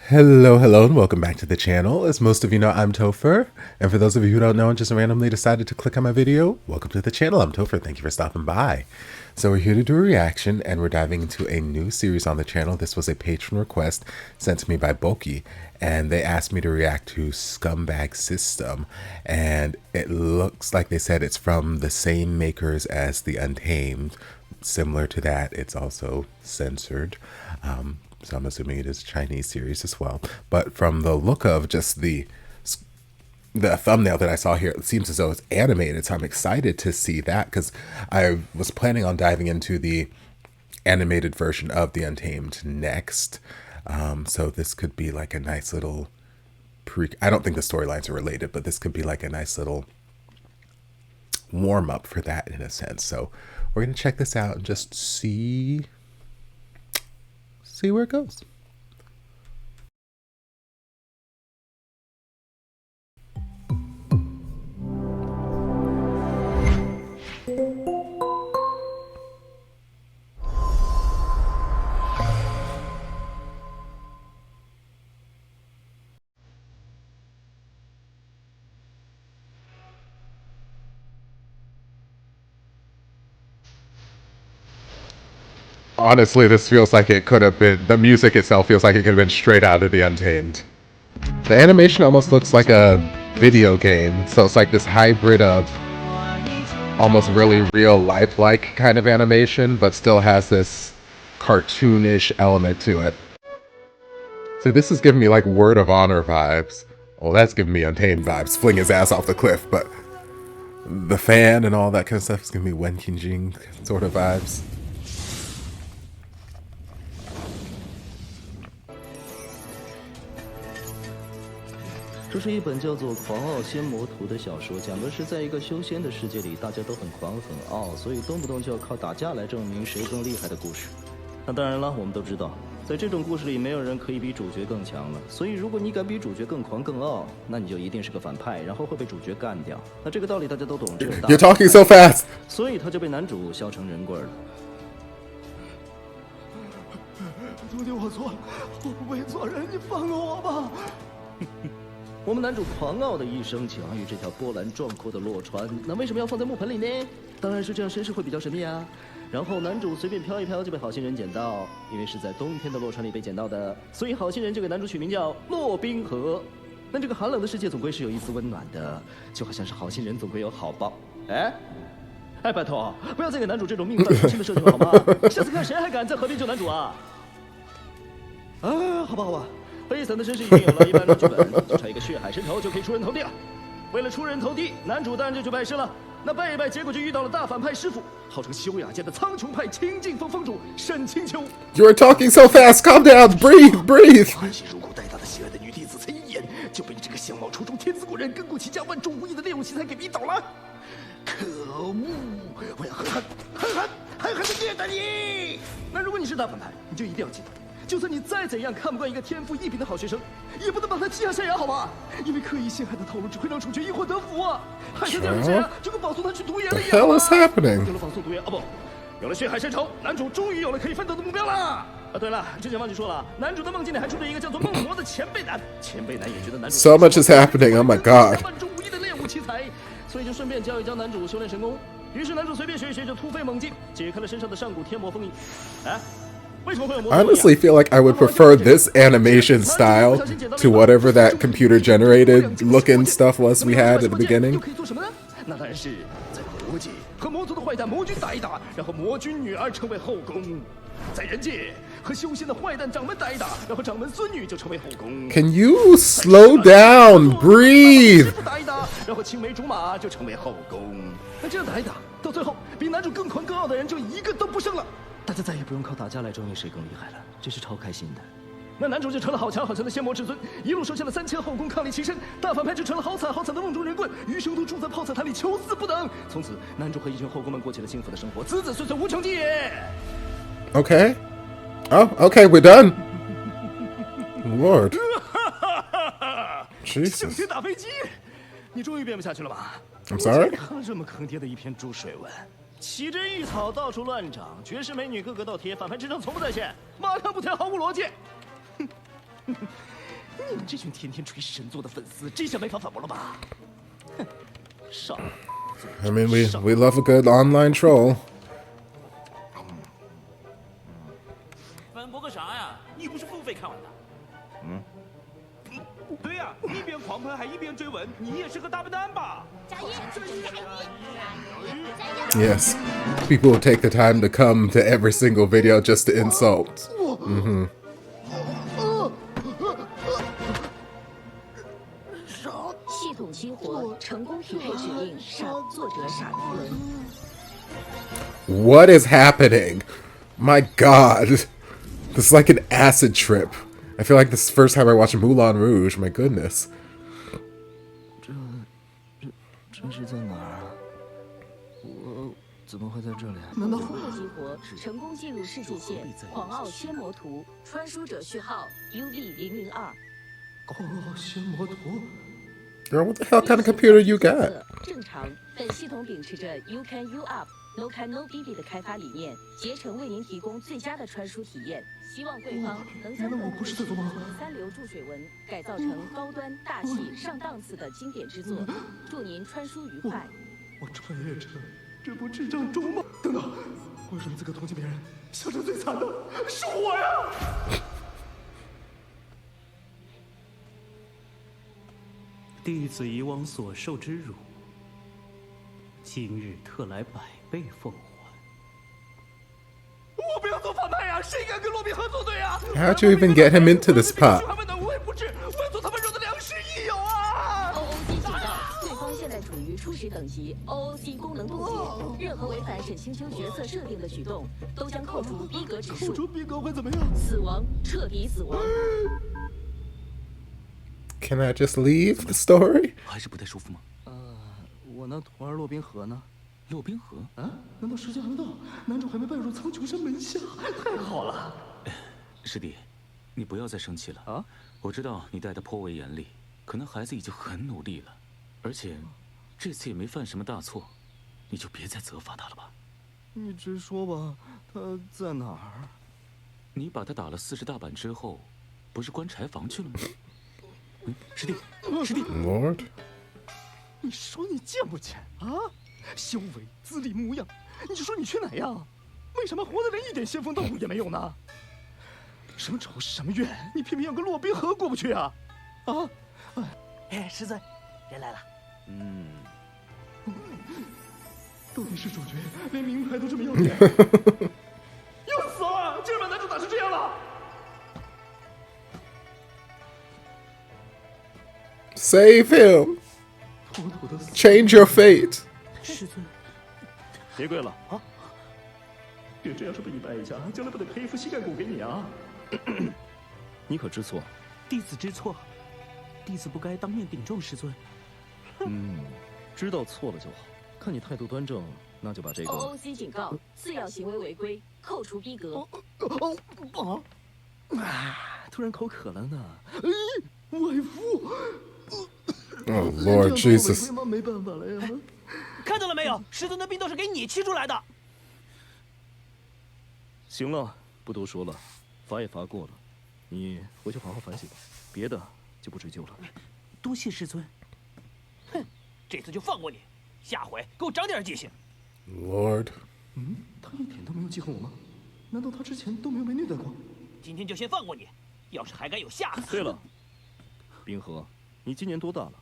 Hello, and welcome back to the channel. As most of you know, I'm Topher. And for those of you who don't know and just randomly decided to click on my video, welcome to the channel. I'm Topher. Thank you for stopping by. So we're here to do a reaction, and we're diving into a new series on the channel. This was a patron request sent to me by Boki, and they asked me to react to Scumbag System. And it looks like they said it's from the same makers as The Untamed. Similar to that, it's also censored. So I'm assuming it is a Chinese series as well. But from the look of just the thumbnail that I saw here, it seems as though it's animated. So I'm excited to see that because I was planning on diving into the animated version of The Untamed next. So this could be like a nice little I don't think the storylines are related, but this could be like a nice little warm up for that in a sense. So we're going to check this out and just see where it goes. Honestly, this feels like it could have been, the music itself feels like it could have been straight out of The Untamed. The animation almost looks like a video game, so it's like this hybrid of almost really real lifelike kind of animation, but still has this cartoonish element to it. So this is giving me like Word of Honor vibes. Well, that's giving me Untamed vibes, fling his ass off the cliff, but the fan and all that kind of stuff is giving me Wen Qingjing sort of vibes. 这是一本叫做《狂傲仙魔图》的小说，讲的是在一个修仙的世界里，大家都很狂很傲，所以动不动就要靠打架来证明谁更厉害的故事。那当然了，我们都知道，在这种故事里，没有人可以比主角更强了。所以，如果你敢比主角更狂更傲，那你就一定是个反派，然后会被主角干掉。那这个道理大家都懂。You're talking so fast. 所以他就被男主削成人棍了。徒弟，我错了，我不会做人，你放过我吧。我们男主狂傲的一生起航于这条波澜壮阔的洛川，那为什么要放在木盆里呢？当然是这样，身世会比较神秘啊。然后男主随便飘一飘就被好心人捡到，因为是在冬天的洛川里被捡到的，所以好心人就给男主取名叫洛冰河。但这个寒冷的世界总归是有一丝温暖的，就好像是好心人总归有好报。哎，拜托，不要再给男主这种命犯父亲的设定了好吗？下次看谁还敢在河边救男主啊？好吧。 悲惨的身世已经有了，一般的剧本就差一个血海神头就可以出人头地了。为了出人头地，男主当然就去拜师了。那拜一拜，结果就遇到了大反派师傅，号称修雅界的苍穹派清净峰峰主沈清秋。You're talking so fast. Calm down. Breathe. 欢喜如故带大的喜爱的女弟子，才一眼就被这个相貌出众、天资过人、根骨齐家、万众无异的猎物奇才给迷倒了。可恶！我要狠狠的虐待你。那如果你是大反派，你就一定要记得。 就算你再怎样看不惯一个天赋异禀的好学生，也不能把他踢下山崖，好吗？因为刻意陷害的套路只会让主角因祸得福啊！海神这样这样，就跟保送他去读研了一样。 What the hell is happening？ 有了保送读研不，有了血海深仇，男主终于有了可以奋斗的目标了。对了，之前忘记说了，男主的梦境里还住着一个叫做梦魔的前辈男，前辈男也觉得男主 So much is happening. Oh my god！ 万中无一的猎物奇才，所以就顺便教一教男主修炼神功。于是男主随便学一学就突飞猛进，解开了身上的上古天魔封印。I honestly feel like I would prefer this animation style to whatever that computer generated looking stuff was we had at the beginning. 那当然是在魔界和魔族的坏蛋魔君打一打，然后魔君女儿成为后宫；在人界和修仙的坏蛋掌门打一打，然后掌门孙女就成为后宫。Can you slow down? Breathe. 打一打，然后青梅竹马就成为后宫。那这样打一打，到最后比男主更狂更傲的人就一个都不剩了。 大家再也不用靠打架来证明谁更厉害了，这是超开心的。那男主就成了好强好强的仙魔至尊，一路守下了3000后宫，伉俪其身。大反派就成了好惨好惨的梦中人棍，余生都住在泡菜坛里求死不能。从此，男主和一群后宫们过起了幸福的生活，子子孙孙无穷极。Okay. Oh, okay, we're done. Lord. Jesus. 升天打飞机，你终于编不下去了吧 I'm sorry. 这么坑爹的一篇注水文。 奇珍异草到处乱长，绝世美女个个倒贴，反派智商从不在线，马上不贴毫无逻辑。你们这群天天吹神作的粉丝，真想没法反驳了吧？哼，上。I mean, we love a good online troll. 反驳个啥呀？你不是付费看完的？对呀，一边狂喷还一边追文，你也是个大笨蛋吧？ Yes, people will take the time to come to every single video just to insult. 系统激活，成功匹配指令，作者傻逼文。 What is happening? My God, this is like an acid trip. I feel like this is the first time I watched Moulin Rouge. My goodness. 这是在哪儿啊？我怎么会在这里？难道通过激活，成功进入世界线？狂傲仙魔图，穿书者序号 UV002。狂傲仙魔图？ Girl, what the hell kind of computer you got? 正常，本系统秉持着 You Can You Up No Can No BB 的开发理念，竭诚为您提供最佳的穿书体验。希望贵方能将本部三流注水文改造成高端大气上档次的经典之作。祝您穿书愉快。我穿越成这部智障中吗？等等，我有什么资格同情别人？笑成最惨的是我呀！弟子以往所受之辱，今日特来百倍奉还。我不要做反派呀！谁敢跟罗宾汉作对呀 How'd you even get him into this pot? 他们的无微不至，满足他们肉的良师益友啊 OOC 警告，对方现在处于初始等级 ，OOC 功能冻结，任何违反沈星秋角色设定的举动，都将扣除逼格指数。扣除逼格会怎么样？死亡，彻底死亡。 Can I just leave the story? 还是不太舒服吗？我那徒儿骆宾河呢？骆宾河？啊？难道时间还没到？男主还没拜入苍穹山门下？太好了！师弟，你不要再生气了啊！我知道你待得颇为严厉，可能孩子已经很努力了，而且这次也没犯什么大错，你就别再责罚他了吧。你直说吧，他在哪儿？你把他打了40大板之后，不是关柴房去了吗？师弟，师弟 Lord? 你说你贱不贱啊？修为、资历、模样，你就说你缺哪样？为什么活得连一点仙风道骨也没有呢？什么仇什么怨，你偏偏要跟骆宾河过不去啊？啊！哎，师尊，人来了。到底是主角，连名牌都这么要脸，要死了！竟然把男主打成这样了！ Save him! Change your fate! 师尊，别跪了啊！别这样说被你掰一下，将来不得赔一副膝盖骨给你啊！你可知错？弟子知错，弟子不该当面顶撞师尊。知道错了就好。看你态度端正，那就把这个 OOC 警告，次要行为违规，扣除逼格。突然口渴了呢。外父。 Oh Lord Jesus! 没办法了呀！看到了没有？师尊的病都是给你气出来的。行了，不多说了，罚也罚过了，你回去好好反省吧，别的就不追究了。多谢师尊。哼，这次就放过你，下回给我长点记性。Lord. 他一点都没有记恨我吗？难道他之前都没有被虐待过？今天就先放过你，要是还敢有下次。对了，冰河，你今年多大了？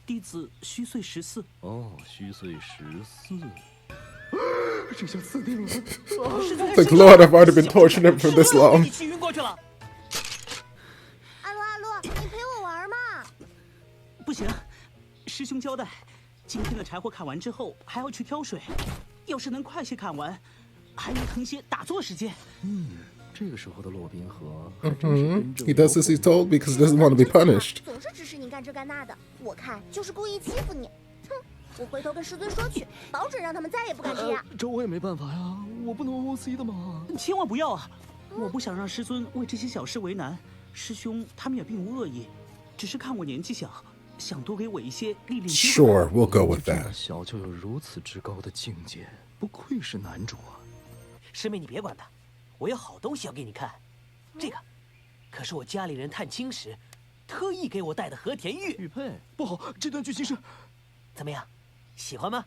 弟子虚岁14。哦，虚岁14。这下死定了！ Like Lord, I've already been torturing him for this long. 气晕过去了。阿罗阿罗，你陪我玩嘛？不行，师兄交代，今天的柴火砍完之后还要去挑水，要是能快些砍完，还能腾些打坐时间。这个时候的骆宾河， He does as he's told because he doesn't want to be punished. 总是指使你干这干那的，我看就是故意欺负你。哼，我回头跟师尊说去，保准让他们再也不敢这样。这我也没办法呀，我不能 OOC 的嘛。千万不要啊！我不想让师尊为这些小事为难。师兄他们也并无恶意，只是看我年纪小，想多给我一些历练。Sure, we'll go with that. 小就有如此之高的境界，不愧是男主啊！师妹，你别管他，我有好东西要给你看。这个，可是我家里人探亲时特意给我带的和田玉。玉佩，不好，这段剧情是……怎么样，喜欢吗？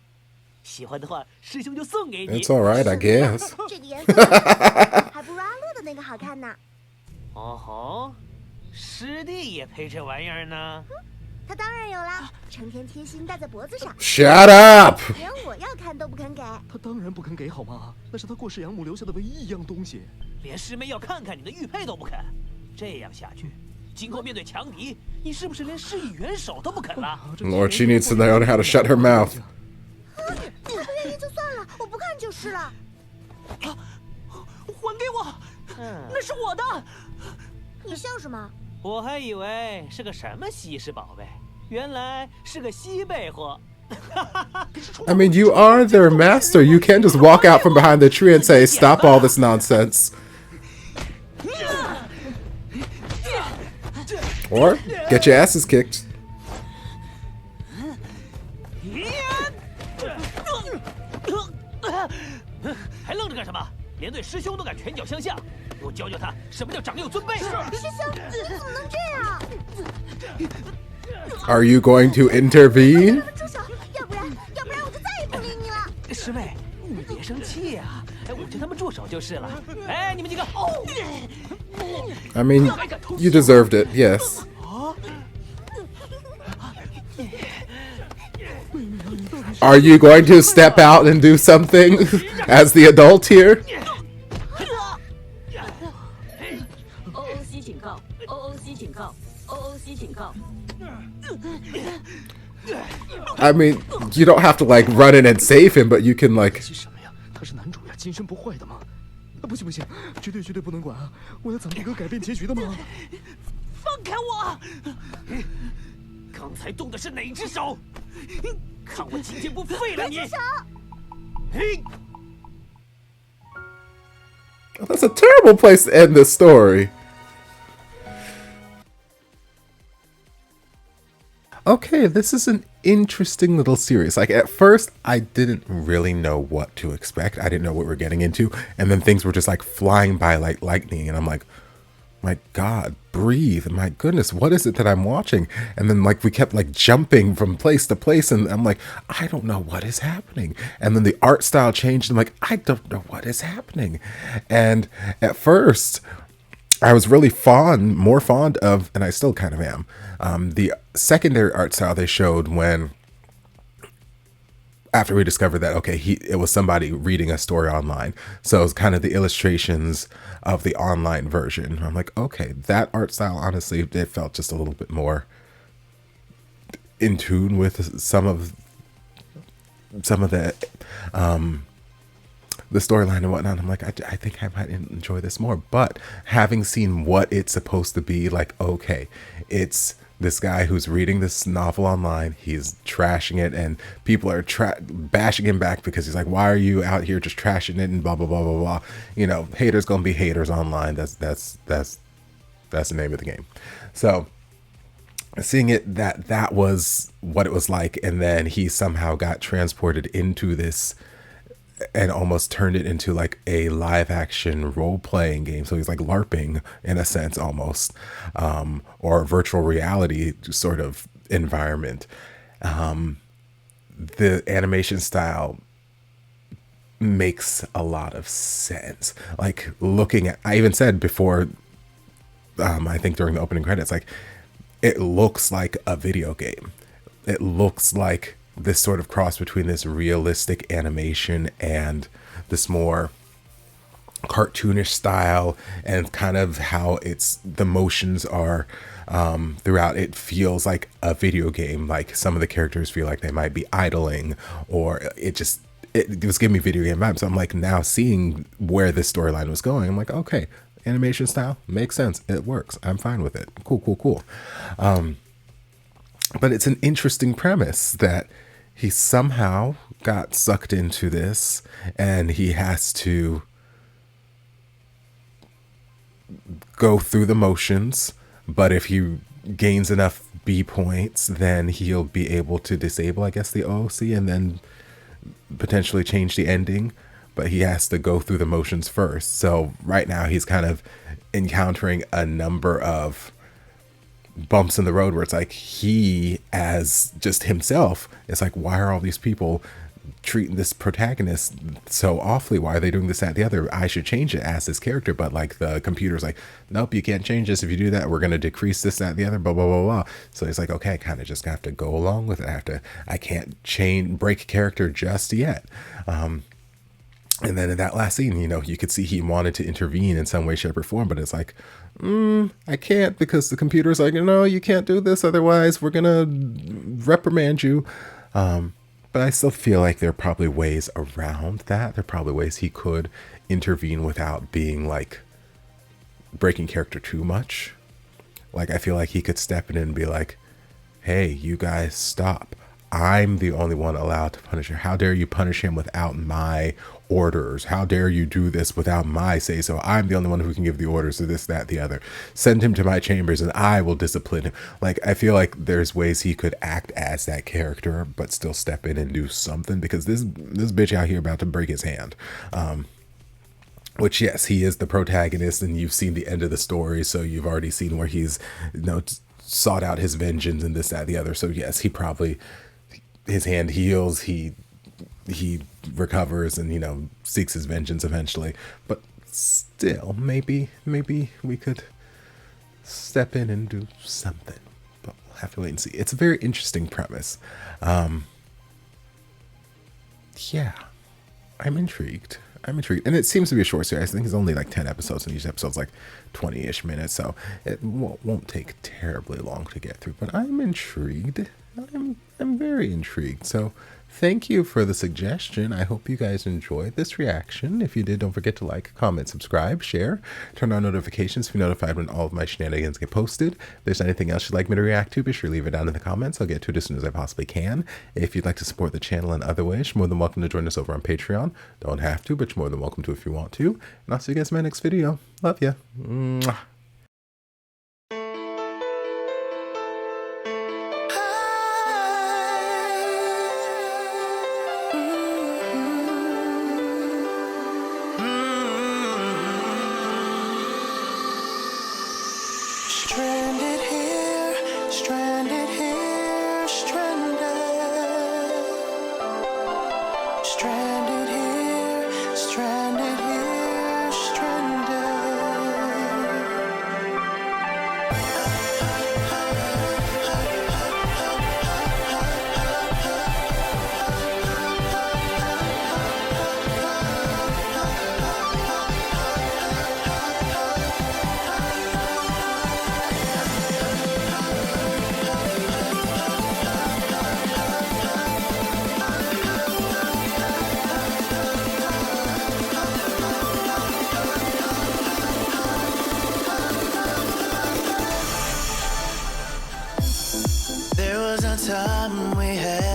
喜欢的话，师兄就送给你。 It's alright, I guess. 这个颜色还不如阿乐的那个好看呢。哦吼，师弟也配这玩意儿呢？他当然有啦，成天贴心戴在脖子上， Shut up! 连我要看都不肯给。他当然不肯给好吗？那是他过世养母留下的唯一一样东西。连师妹要看看你的玉佩都不肯，这样下去，今后面对强敌，你是不是连施以援手都不肯了？ Lord, she needs to know how to shut her mouth. 他不愿意就算了，我不看就是了。还给我，那是我的。你笑什么？ 我还以为是个什么稀世宝贝，原来是个西贝货。 I mean, you are their master. You can't just walk out from behind the tree and say, "Stop all this nonsense." Or get your asses kicked. 还愣着干什么？连对师兄都敢拳脚相向，给我教教他什么叫长幼尊卑。师兄，你怎么能这样？ Are you going to intervene? 住手！要不然我就再也不理你了。师妹，你别生气啊！哎，我叫他们住手就是了。哎，你们几个，哦！ I mean, you deserved it, yes. Are you going to step out and do something as the adult here? OOC 警告 ！OOC 警告 ！OOC 警告！ I mean, you don't have to like run in and save him, but you can like. 急什么呀？他是男主呀，今生不坏的吗？不行，绝对不能管啊！我要怎么一个改变结局的吗？放开我！刚才动的是哪只手？看我今天不废了你！ That's a terrible place to end this story. Okay, this is an interesting little series. Like, at first, I didn't really know what to expect. I didn't know what we're getting into. And then things were just, like, flying by like lightning. And I'm like, my God, breathe. My goodness, what is it that I'm watching? And then, like, we kept, like, jumping from place to place. And I'm like, I don't know what is happening. And then the art style changed. I'm like, I don't know what is happening. And at first, I was really more fond of, and I still kind of am, the secondary art style they showed when, after we discovered that, okay, it was somebody reading a story online. So it was kind of the illustrations of the online version. I'm like, okay, that art style, honestly, it felt just a little bit more in tune with some of the storyline and whatnot. I'm like, I think I might enjoy this more. But having seen what it's supposed to be, like, okay, it's this guy who's reading this novel online, he's trashing it, and people are bashing him back because he's like, why are you out here just trashing it and blah blah blah blah blah. You know, haters gonna be haters online. That's the name of the game. So seeing it that was what it was like, and then he somehow got transported into this and almost turned it into like a live action role-playing game. So he's like LARPing in a sense almost, or virtual reality sort of environment. The animation style makes a lot of sense. Like looking at, I even said before, I think during the opening credits, like it looks like a video game. It looks like this sort of cross between this realistic animation and this more cartoonish style, and kind of how the motions are throughout. It feels like a video game. Like some of the characters feel like they might be idling, or it was giving me video game vibes. So I'm like, now seeing where this storyline was going, I'm like, okay, animation style makes sense. It works. I'm fine with it. Cool. But it's an interesting premise that he somehow got sucked into this, and he has to go through the motions. But if he gains enough B points, then he'll be able to disable, I guess, the OOC and then potentially change the ending. But he has to go through the motions first. So right now he's kind of encountering a number of bumps in the road where it's like he as just himself, it's like, why are all these people treating this protagonist so awfully? Why are they doing this, that, the other? I should change it as this character, but like the computer's like, nope, you can't change this. If you do that, we're going to decrease this, that, the other, blah, blah, blah, blah. So he's like, okay, I kind of just have to go along with it. I can't break character just yet. And then in that last scene, you know, you could see he wanted to intervene in some way, shape, or form, but it's like, I can't, because the computer's like, no, you can't do this, otherwise we're gonna reprimand you. But I still feel like there are probably ways around that. There are probably ways he could intervene without being like breaking character too much. Like, I feel like he could step in and be like, hey, you guys stop. I'm the only one allowed to punish her. How dare you punish him without my orders? How dare you do this without my say so? I'm the only one who can give the orders to this, that, the other. Send him to my chambers and I will discipline him. Like, I feel like there's ways he could act as that character, but still step in and do something, because this bitch out here about to break his hand. Which, yes, he is the protagonist and you've seen the end of the story. So you've already seen where he's, you know, sought out his vengeance and this, that, the other. So yes, he probably, his hand heals, he recovers and, you know, seeks his vengeance eventually. But still, maybe we could step in and do something. But we'll have to wait and see. It's a very interesting premise. Yeah, I'm intrigued. And it seems to be a short series. I think it's only like 10 episodes, and each episode's like 20-ish minutes, so it won't take terribly long to get through. But I'm intrigued. I'm very intrigued. So thank you for the suggestion. I hope you guys enjoyed this reaction. If you did, don't forget to like, comment, subscribe, share, turn on notifications to be notified when all of my shenanigans get posted. If there's anything else you'd like me to react to, be sure to leave it down in the comments. I'll get to it as soon as I possibly can. If you'd like to support the channel in other ways, you're more than welcome to join us over on Patreon. Don't have to, but you're more than welcome to if you want to. And I'll see you guys in my next video. Love ya. Mwah. Stranded here, stranded here, stranded. Stranded here, stranded here, stranded. There was a time we had